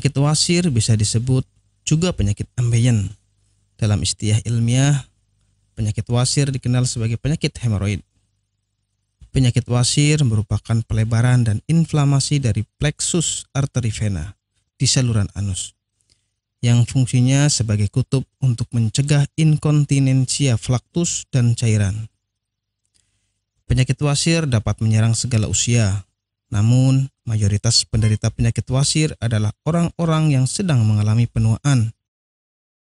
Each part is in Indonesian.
Penyakit wasir bisa disebut juga penyakit ambeien. Dalam istilah ilmiah, penyakit wasir dikenal sebagai penyakit hemoroid. Penyakit wasir merupakan pelebaran dan inflamasi dari plexus arteri vena di saluran anus, yang fungsinya sebagai kutub untuk mencegah inkontinensia flaktus dan cairan. Penyakit wasir dapat menyerang segala usia, namun mayoritas penderita penyakit wasir adalah orang-orang yang sedang mengalami penuaan.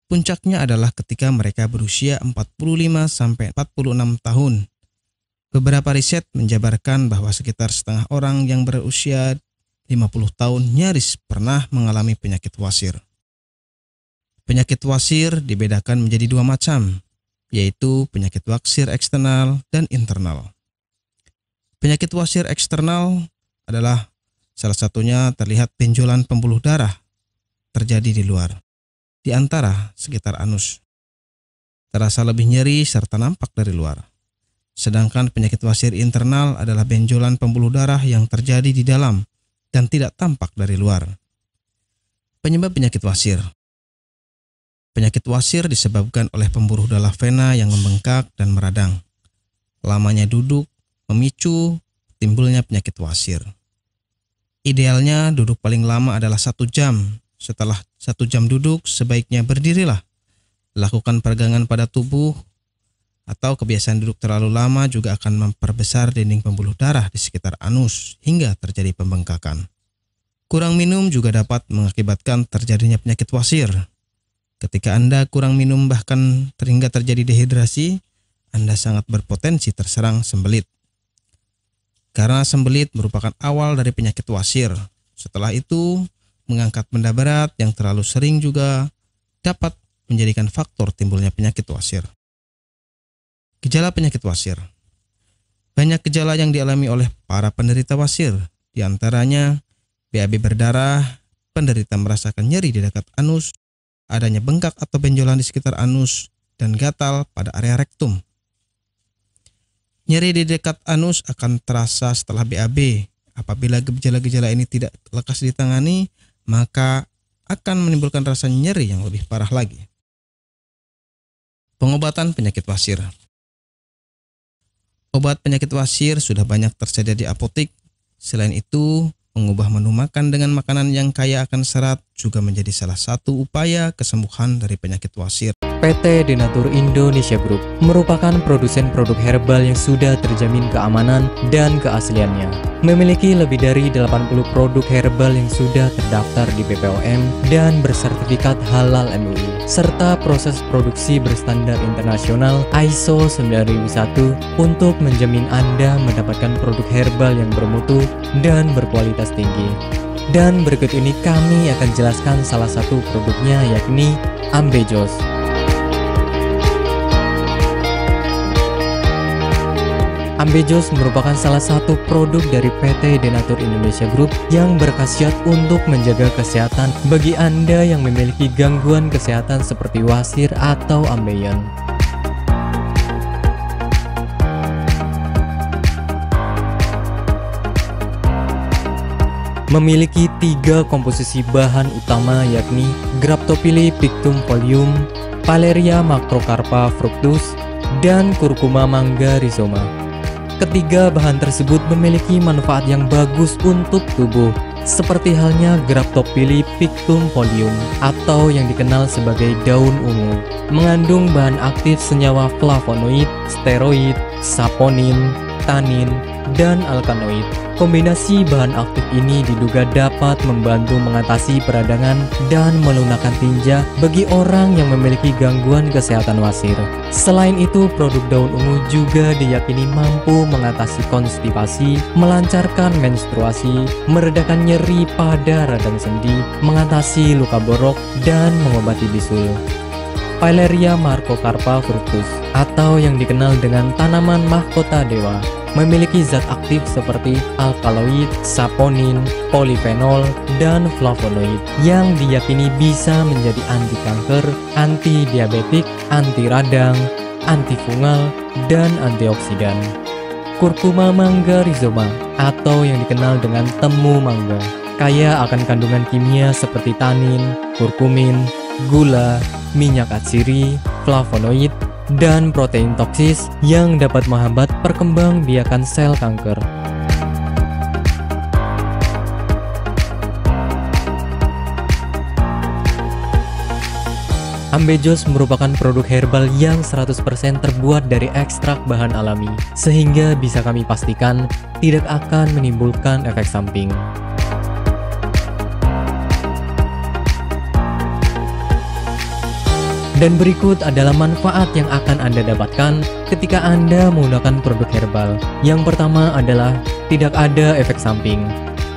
Puncaknya adalah ketika mereka berusia 45-46 tahun. Beberapa riset menjabarkan bahwa sekitar setengah orang yang berusia 50 tahun nyaris pernah mengalami penyakit wasir. Penyakit wasir dibedakan menjadi dua macam, yaitu penyakit wasir eksternal dan internal. Penyakit wasir eksternal adalah salah satunya terlihat benjolan pembuluh darah terjadi di luar, di antara sekitar anus. Terasa lebih nyeri serta nampak dari luar. Sedangkan penyakit wasir internal adalah benjolan pembuluh darah yang terjadi di dalam dan tidak tampak dari luar. Penyebab penyakit wasir. Penyakit wasir disebabkan oleh pembuluh darah vena yang membengkak dan meradang. Lamanya duduk memicu timbulnya penyakit wasir. Idealnya duduk paling lama adalah 1 jam. Setelah 1 jam duduk, sebaiknya berdirilah. Lakukan peregangan pada tubuh, atau kebiasaan duduk terlalu lama juga akan memperbesar dinding pembuluh darah di sekitar anus hingga terjadi pembengkakan. Kurang minum juga dapat mengakibatkan terjadinya penyakit wasir. Ketika Anda kurang minum bahkan hingga terjadi dehidrasi, Anda sangat berpotensi terserang sembelit. Karena sembelit merupakan awal dari penyakit wasir. Setelah itu, mengangkat benda berat yang terlalu sering juga dapat menjadikan faktor timbulnya penyakit wasir. Gejala penyakit wasir. Banyak gejala yang dialami oleh para penderita wasir. Di antaranya, BAB berdarah, penderita merasakan nyeri di dekat anus, adanya bengkak atau benjolan di sekitar anus, dan gatal pada area rektum. Nyeri di dekat anus akan terasa setelah BAB. Apabila gejala-gejala ini tidak lekas ditangani, maka akan menimbulkan rasa nyeri yang lebih parah lagi. Pengobatan penyakit wasir. Obat penyakit wasir sudah banyak tersedia di apotik. Selain itu, mengubah menu makan dengan makanan yang kaya akan serat juga menjadi salah satu upaya kesembuhan dari penyakit wasir. PT Denatur Indonesia Group merupakan produsen produk herbal yang sudah terjamin keamanan dan keasliannya. Memiliki lebih dari 80 produk herbal yang sudah terdaftar di BPOM dan bersertifikat halal MUI, serta proses produksi berstandar internasional ISO 9001 untuk menjamin Anda mendapatkan produk herbal yang bermutu dan berkualitas tinggi. Dan berikut ini kami akan jelaskan salah satu produknya, yakni Ambejos. Ambejos merupakan salah satu produk dari PT Denatur Indonesia Group yang berkhasiat untuk menjaga kesehatan bagi Anda yang memiliki gangguan kesehatan seperti wasir atau ambeien. Memiliki 3 komposisi bahan utama, yakni Graptophylla pictum folium, Paleria macrocarpa fructus, dan Curcuma mangga rhizoma. Ketiga bahan tersebut memiliki manfaat yang bagus untuk tubuh, seperti halnya Graptophylla pictum folium atau yang dikenal sebagai daun ungu. Mengandung bahan aktif senyawa flavonoid, steroid, saponin, tanin, dan alkaloid. Kombinasi bahan aktif ini diduga dapat membantu mengatasi peradangan dan melunakkan tinja bagi orang yang memiliki gangguan kesehatan wasir. Selain itu, produk daun ungu juga diyakini mampu mengatasi konstipasi, melancarkan menstruasi, meredakan nyeri pada radang sendi, mengatasi luka borok, dan mengobati bisul. Paleria macrocarpa fructus atau yang dikenal dengan tanaman mahkota dewa memiliki zat aktif seperti alkaloid, saponin, polifenol, dan flavonoid yang diyakini bisa menjadi anti kanker, anti diabetik, anti radang, antifungal, dan antioksidan. Curcuma mangga rhizoma atau yang dikenal dengan temu mangga kaya akan kandungan kimia seperti tanin, kurkumin, gula, minyak atsiri, flavonoid, dan protein toksis yang dapat menghambat perkembangbiakan sel kanker. Ambejos merupakan produk herbal yang 100% terbuat dari ekstrak bahan alami, sehingga bisa kami pastikan tidak akan menimbulkan efek samping. Dan berikut adalah manfaat yang akan Anda dapatkan ketika Anda menggunakan produk herbal. Yang pertama adalah tidak ada efek samping.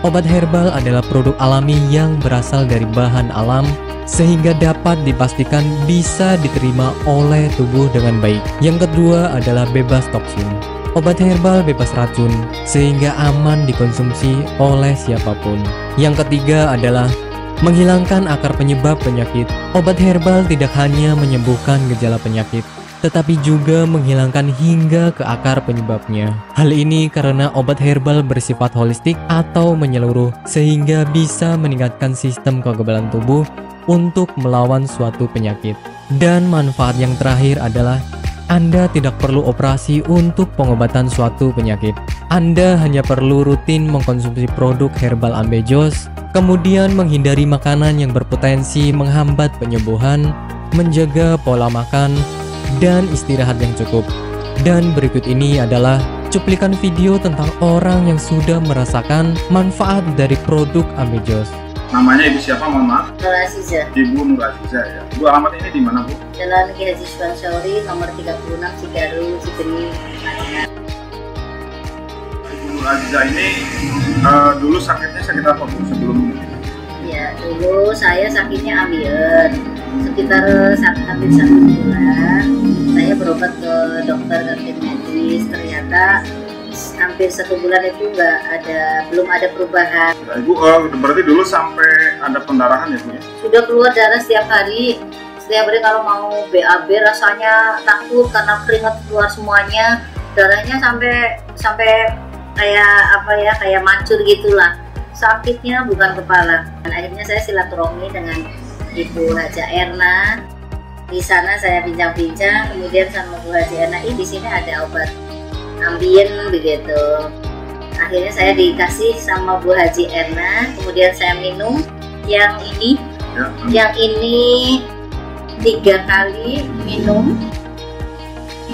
Obat herbal adalah produk alami yang berasal dari bahan alam, sehingga dapat dipastikan bisa diterima oleh tubuh dengan baik. Yang kedua adalah bebas toksin. Obat herbal bebas racun, sehingga aman dikonsumsi oleh siapapun. Yang ketiga adalah menghilangkan akar penyebab penyakit. Obat herbal tidak hanya menyembuhkan gejala penyakit, tetapi juga menghilangkan hingga ke akar penyebabnya. Hal ini karena obat herbal bersifat holistik atau menyeluruh, sehingga bisa meningkatkan sistem kekebalan tubuh untuk melawan suatu penyakit. Dan manfaat yang terakhir adalah Anda tidak perlu operasi untuk pengobatan suatu penyakit. Anda hanya perlu rutin mengkonsumsi produk herbal Ambejos, kemudian menghindari makanan yang berpotensi menghambat penyembuhan, menjaga pola makan, dan istirahat yang cukup. Dan berikut ini adalah cuplikan video tentang orang yang sudah merasakan manfaat dari produk Ambejos. Namanya Ibu siapa, mohon maaf? Nur Aziza. Ibu Nur Aziza ya. Bu, alamat ini di mana, Bu? Jalan Ki Haji Suwansori, nomor 36, Cigaru, Cikini, Madinah. Ibu Nur Aziza ini dulu sakitnya sakit apa, Bu, sebelum ini? Ya, dulu saya sakitnya ambeien. Sekitar hampir 1 bulan, saya berobat ke dokter kantin medis. Ternyata hampir 1 bulan itu belum ada perubahan. Ya, Ibu berarti dulu sampai ada pendarahan ya, Bu ya? Sudah keluar darah setiap hari. Setiap hari kalau mau BAB rasanya takut karena keringat keluar semuanya. Darahnya sampai kayak mancur gitulah. Sakitnya bukan kepala. Dan akhirnya saya silaturahmi dengan Ibu Haja Erna. Di sana saya bincang-bincang, kemudian sama Bu Haja Erna, di sini ada obat ambien begitu. Akhirnya saya dikasih sama Bu Haji Erna, kemudian saya minum yang ini. Yang ini 3 kali minum,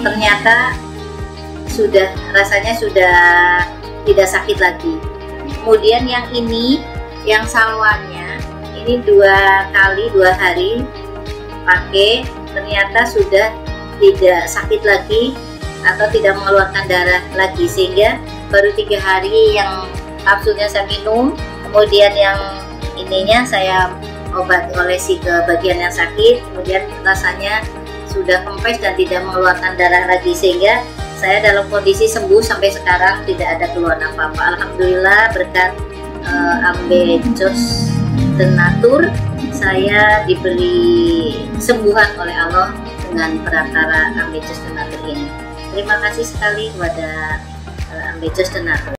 ternyata rasanya sudah tidak sakit lagi. Kemudian yang ini, yang salwanya, ini 2 kali 2 hari pakai, ternyata sudah tidak sakit lagi atau tidak mengeluarkan darah lagi, sehingga baru 3 hari yang kapsulnya saya minum, kemudian yang ininya saya olesi ke bagian yang sakit, kemudian rasanya sudah kempes dan tidak mengeluarkan darah lagi, sehingga saya dalam kondisi sembuh sampai sekarang, tidak ada keluhan apa-apa. Alhamdulillah berkat Ambejos Tenatur, saya diberi kesembuhan oleh Allah dengan perantara Ambejos Tenatur ini. Terima kasih sekali kepada Ambejos Tenatur.